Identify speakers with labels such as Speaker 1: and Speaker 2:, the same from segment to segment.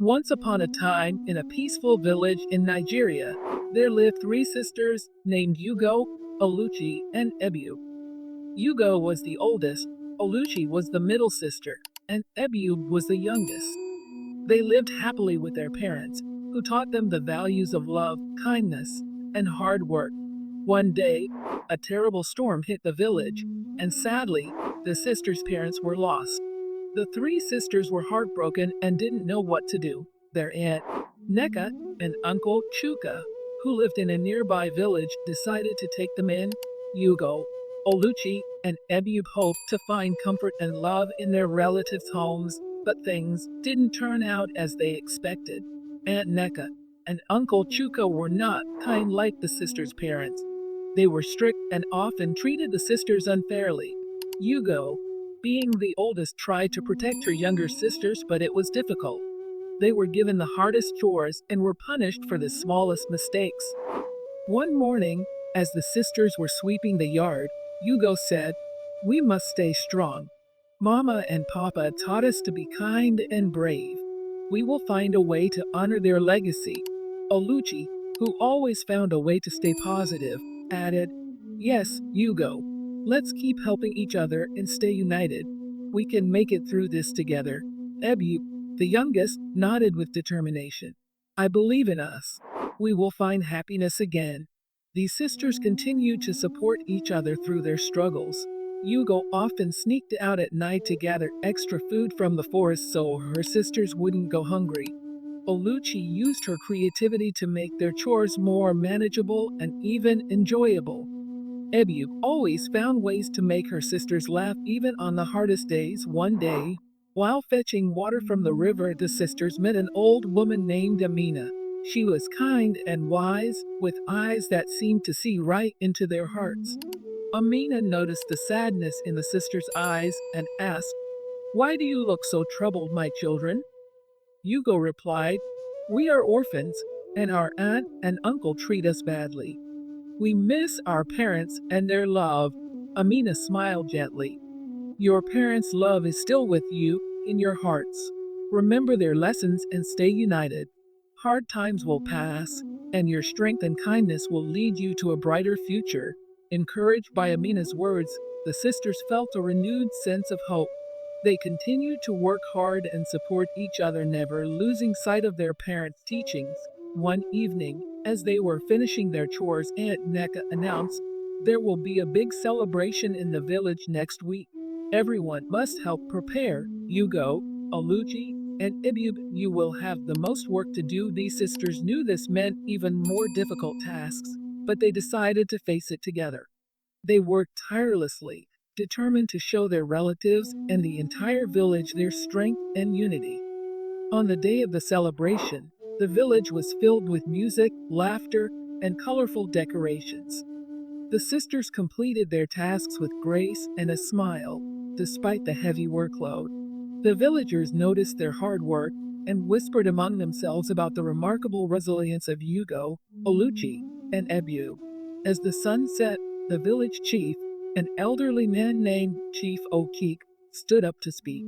Speaker 1: Once upon a time, in a peaceful village in Nigeria, there lived three sisters named Ugo, Oluchi, and Ebu. Ugo was the oldest, Oluchi was the middle sister, and Ebu was the youngest. They lived happily with their parents, who taught them the values of love, kindness, and hard work. One day, a terrible storm hit the village, and sadly, the sisters' parents were lost. The three sisters were heartbroken and didn't know what to do. Their aunt, Neka, and uncle, Chuka, who lived in a nearby village, decided to take them in. Yugo, Oluchi, and Ebube hoped to find comfort and love in their relatives' homes, but things didn't turn out as they expected. Aunt Neka and Uncle Chuka were not kind like the sisters' parents. They were strict and often treated the sisters unfairly. Yugo, being the oldest, tried to protect her younger sisters, but it was difficult. They were given the hardest chores and were punished for the smallest mistakes. One morning, as the sisters were sweeping the yard, Yugo said, "We must stay strong. Mama and Papa taught us to be kind and brave. We will find a way to honor their legacy." Oluchi, who always found a way to stay positive, added, "Yes, Yugo. Let's keep helping each other and stay united. We can make it through this together." Ebu, the youngest, nodded with determination. "I believe in us. We will find happiness again." These sisters continued to support each other through their struggles. Yugo often sneaked out at night to gather extra food from the forest so her sisters wouldn't go hungry. Oluchi used her creativity to make their chores more manageable and even enjoyable. Ebu always found ways to make her sisters laugh even on the hardest days. One day, while fetching water from the river, the sisters met an old woman named Amina. She was kind and wise, with eyes that seemed to see right into their hearts. Amina noticed the sadness in the sisters' eyes and asked, "Why do you look so troubled, my children?" Hugo replied, "We are orphans, and our aunt and uncle treat us badly. We miss our parents and their love." Amina smiled gently. "Your parents' love is still with you in your hearts. Remember their lessons and stay united. Hard times will pass, and your strength and kindness will lead you to a brighter future." Encouraged by Amina's words, the sisters felt a renewed sense of hope. They continued to work hard and support each other, never losing sight of their parents' teachings. One evening, as they were finishing their chores, Aunt Neka announced, "There will be a big celebration in the village next week. Everyone must help prepare. Yugo, Oluchi, and Ibube, you will have the most work to do." These sisters knew this meant even more difficult tasks, but they decided to face it together. They worked tirelessly, determined to show their relatives and the entire village their strength and unity. On the day of the celebration, the village was filled with music, laughter, and colorful decorations. The sisters completed their tasks with grace and a smile, despite the heavy workload. The villagers noticed their hard work and whispered among themselves about the remarkable resilience of Yugo, Oluchi, and Ebu. As the sun set, the village chief, an elderly man named Chief Okik, stood up to speak.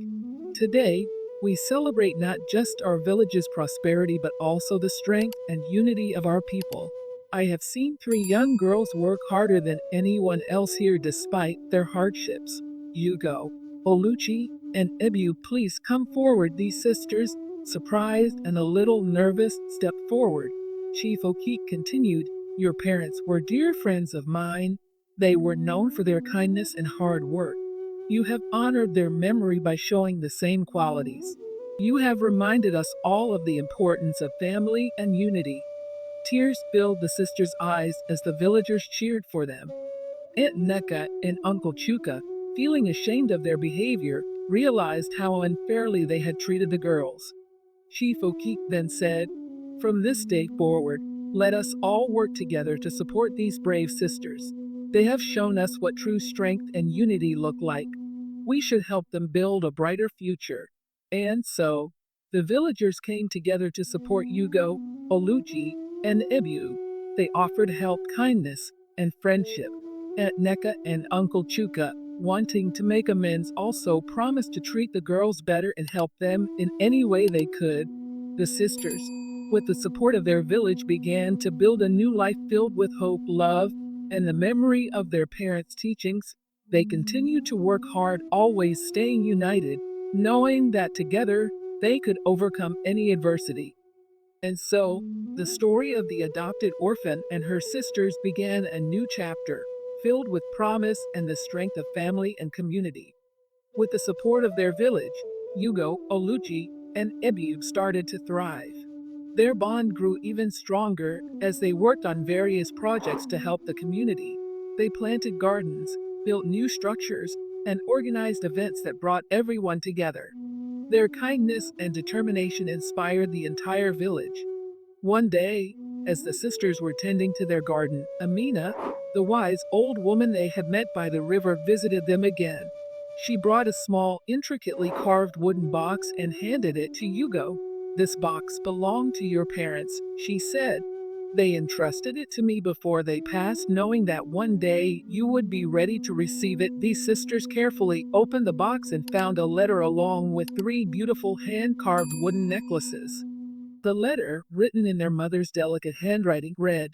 Speaker 1: "Today, we celebrate not just our village's prosperity but also the strength and unity of our people. I have seen three young girls work harder than anyone else here despite their hardships. Yugo, Oluchi, and Ebu, please come forward." These sisters, surprised and a little nervous, stepped forward. Chief Okik continued, "Your parents were dear friends of mine. They were known for their kindness and hard work. You have honored their memory by showing the same qualities. You have reminded us all of the importance of family and unity." Tears filled the sisters' eyes as the villagers cheered for them. Aunt Neka and Uncle Chuka, feeling ashamed of their behavior, realized how unfairly they had treated the girls. Chief Okik then said, "From this day forward, let us all work together to support these brave sisters. They have shown us what true strength and unity look like. We should help them build a brighter future." And so, the villagers came together to support Yugo, Oluchi, and Ebu. They offered help, kindness, and friendship. Aunt Neka and Uncle Chuka, wanting to make amends, also promised to treat the girls better and help them in any way they could. The sisters, with the support of their village, began to build a new life filled with hope, love, and the memory of their parents' teachings. They continued to work hard, always staying united, knowing that together they could overcome any adversity. And so, the story of the adopted orphan and her sisters began a new chapter, filled with promise and the strength of family and community. With the support of their village, Hugo, Oluchi, and Ebube started to thrive. Their bond grew even stronger as they worked on various projects to help the community. They planted gardens, built new structures, and organized events that brought everyone together. Their kindness and determination inspired the entire village. One day, as the sisters were tending to their garden, Amina, the wise old woman they had met by the river, visited them again. She brought a small, intricately carved wooden box and handed it to Hugo. "This box belonged to your parents," she said. "They entrusted it to me before they passed, knowing that one day you would be ready to receive it." These sisters carefully opened the box and found a letter along with three beautiful hand-carved wooden necklaces. The letter, written in their mother's delicate handwriting, read,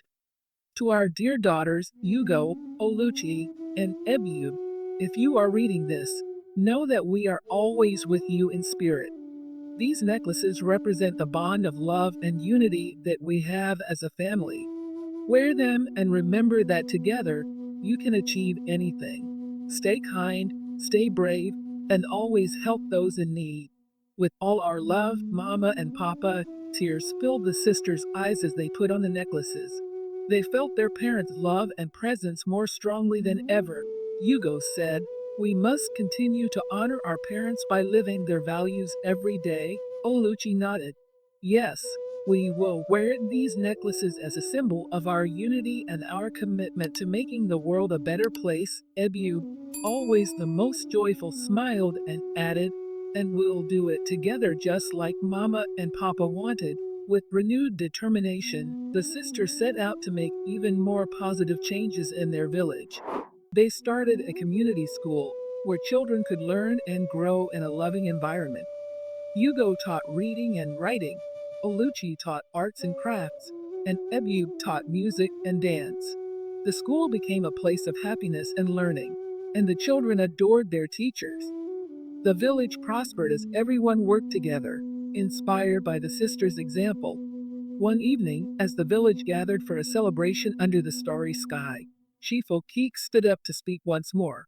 Speaker 1: "To our dear daughters, Hugo, Oluchi, and Ebube, if you are reading this, know that we are always with you in spirit. These necklaces represent the bond of love and unity that we have as a family. Wear them and remember that together you can achieve anything. Stay kind, stay brave, and always help those in need. With all our love, Mama and Papa." Tears filled the sisters' eyes as they put on the necklaces. They felt their parents' love and presence more strongly than ever. Hugo said, "We must continue to honor our parents by living their values every day." Oluchi nodded. "Yes, we will wear these necklaces as a symbol of our unity and our commitment to making the world a better place." Ebube, always the most joyful, smiled and added, "And we'll do it together just like Mama and Papa wanted." With renewed determination, the sisters set out to make even more positive changes in their village. They started a community school where children could learn and grow in a loving environment. Hugo taught reading and writing, Oluchi taught arts and crafts, and Ebube taught music and dance. The school became a place of happiness and learning, and the children adored their teachers. The village prospered as everyone worked together, inspired by the sisters' example. One evening, as the village gathered for a celebration under the starry sky, Chief O'Keek stood up to speak once more.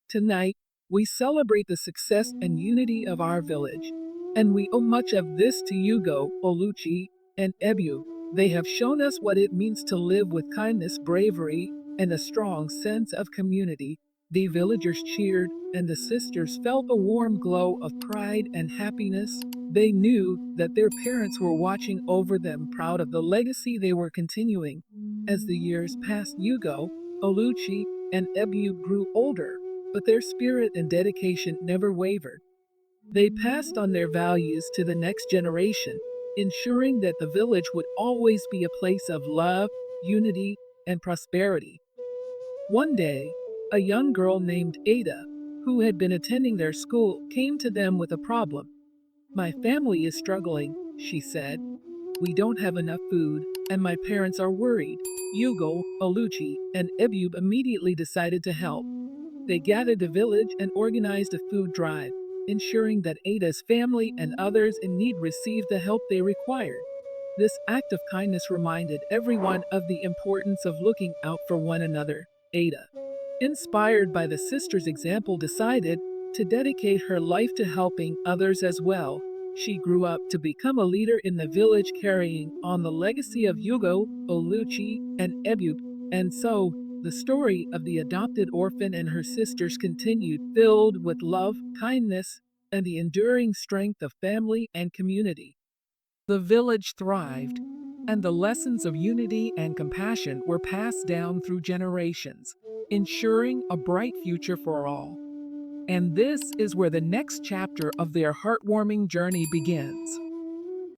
Speaker 1: "Tonight, we celebrate the success and unity of our village, and we owe much of this to Hugo, Oluchi, and Ebu. They have shown us what it means to live with kindness, bravery, and a strong sense of community." The villagers cheered, and the sisters felt a warm glow of pride and happiness. They knew that their parents were watching over them, proud of the legacy they were continuing. As the years passed, Hugo, Oluchi, and Ebu grew older, but their spirit and dedication never wavered. They passed on their values to the next generation, ensuring that the village would always be a place of love, unity, and prosperity. One day, a young girl named Ada, who had been attending their school, came to them with a problem. "My family is struggling," she said. "We don't have enough food, and my parents are worried." Hugo, Oluchi, and Ebube immediately decided to help. They gathered the village and organized a food drive, ensuring that Ada's family and others in need received the help they required. This act of kindness reminded everyone of the importance of looking out for one another. Ada, inspired by the sisters' example, decided to dedicate her life to helping others as well. She grew up to become a leader in the village, carrying on the legacy of Hugo, Oluchi, and Ebube. And so, the story of the adopted orphan and her sisters continued, filled with love, kindness, and the enduring strength of family and community. The village thrived, and the lessons of unity and compassion were passed down through generations, ensuring a bright future for all. And this is where the next chapter of their heartwarming journey begins.